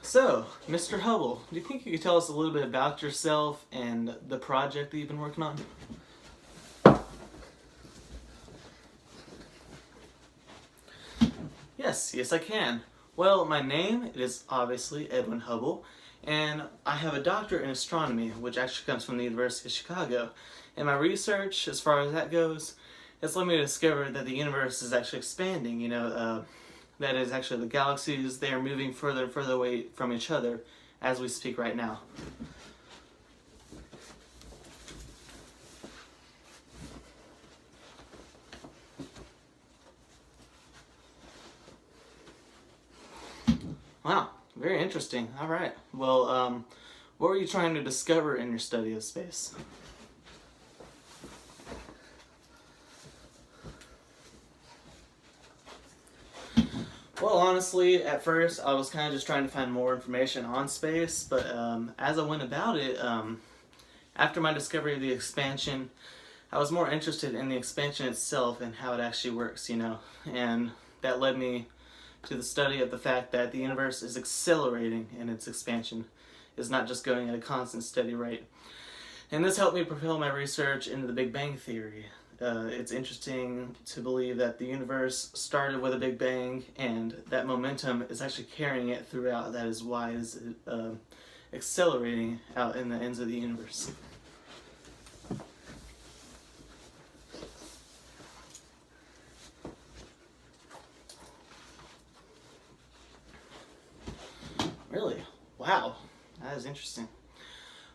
So, Mr. Hubble, do you think you could tell us a little bit about yourself and the project that you've been working on? Yes, I can. Well, my name is obviously Edwin Hubble, and I have a doctorate in astronomy, which actually comes from the University of Chicago. And my research, as far as that goes, has led me to discover that the universe is actually expanding. That is actually the galaxies, they are moving further and further away from each other as we speak right now. Wow, very interesting. All right. Well, what were you trying to discover in your study of space? Well, honestly, at first I was kind of just trying to find more information on space, but as I went about it, after my discovery of the expansion, I was more interested in the expansion itself and how it actually works, and that led me to the study of the fact that the universe is accelerating in its expansion, is not just going at a constant steady rate. And this helped me propel my research into the Big Bang Theory. It's interesting to believe that the universe started with a Big Bang and that momentum is actually carrying it throughout. That is why it is accelerating out in the ends of the universe. Really? Wow, that is interesting.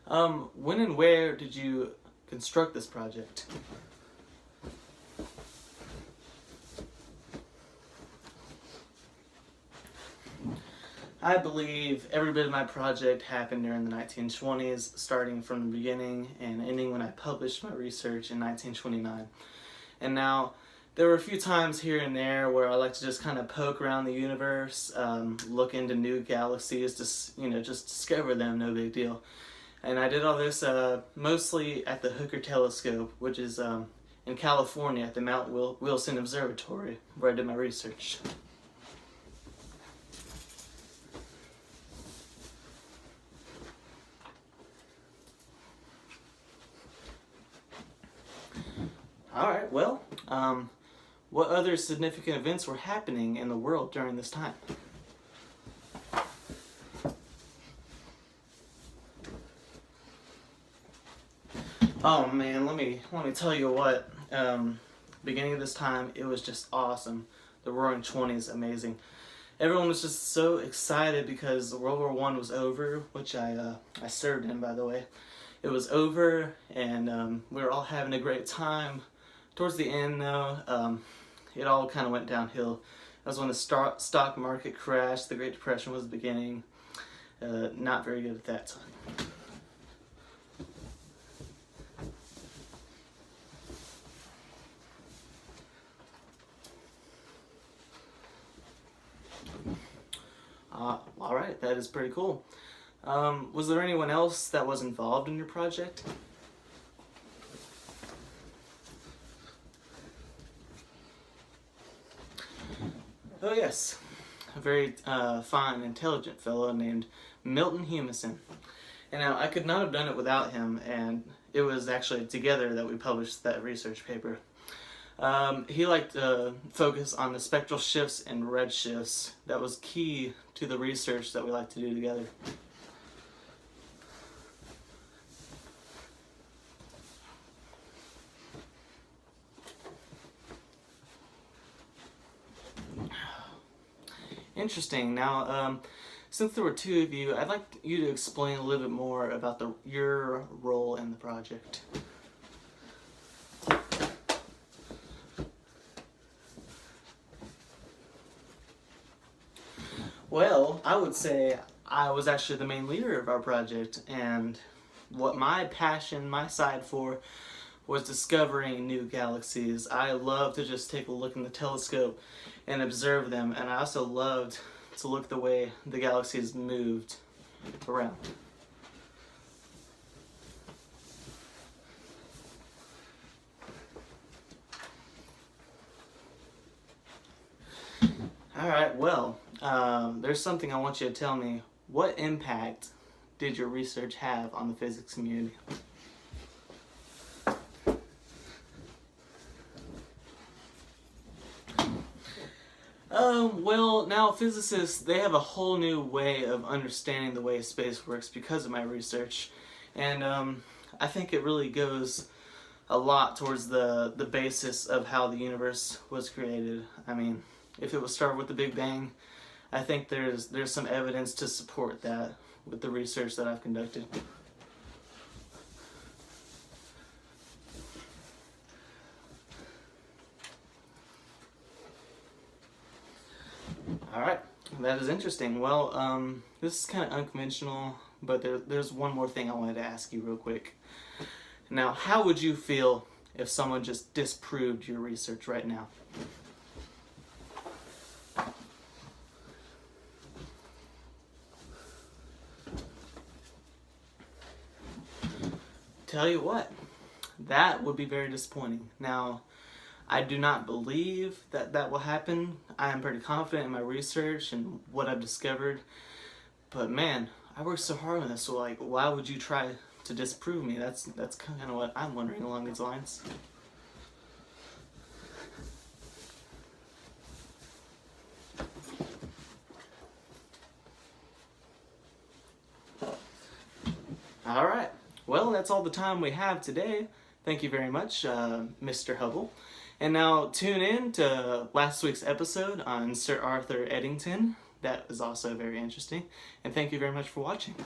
When and where did you construct this project? I believe every bit of my project happened during the 1920s, starting from the beginning and ending when I published my research in 1929. And now, there were a few times here and there where I like to just kind of poke around the universe, look into new galaxies, just discover them, no big deal. And I did all this mostly at the Hooker Telescope, which is in California at the Mount Wilson Observatory, where I did my research. Alright, well, what other significant events were happening in the world during this time? Oh man, let me tell you what. Beginning of this time, it was just awesome. The Roaring Twenties, amazing. Everyone was just so excited because World War I was over, which I served in, by the way. It was over, and we were all having a great time. Towards the end, though, it all kind of went downhill. That was when the stock market crashed. The Great Depression was beginning. Not very good at that time. All right, that is pretty cool. Was there anyone else that was involved in your project? Oh yes, a very fine, intelligent fellow named Milton Humason. And now I could not have done it without him, and it was actually together that we published that research paper. He liked to focus on the spectral shifts and redshifts. That was key to the research that we like to do together. Interesting. Now, since there were two of you, I'd like you to explain a little bit more about your role in the project. Well, I would say I was actually the main leader of our project, and what my passion, my side for, was discovering new galaxies. I love to just take a look in the telescope and observe them, and I also loved to look the way the galaxies moved around. Alright, well, there's something I want you to tell me. what impact did your research have on the physics community? Well, now physicists, they have a whole new way of understanding the way space works because of my research. And I think it really goes a lot towards the basis of how the universe was created. I mean, if it was started with the Big Bang, I think there's some evidence to support that with the research that I've conducted. Alright, that is interesting. Well, this is kind of unconventional, but there's one more thing I wanted to ask you real quick. Now, how would you feel if someone just disproved your research right now? Tell you what, that would be very disappointing. Now, I do not believe that that will happen. I am pretty confident in my research and what I've discovered. But man, I worked so hard on this, so like, why would you try to disprove me? That's kind of what I'm wondering along these lines. Alright, well, that's all the time we have today. Thank you very much, Mr. Hubble. And now tune in to last week's episode on Sir Arthur Eddington. That was also very interesting. And thank you very much for watching.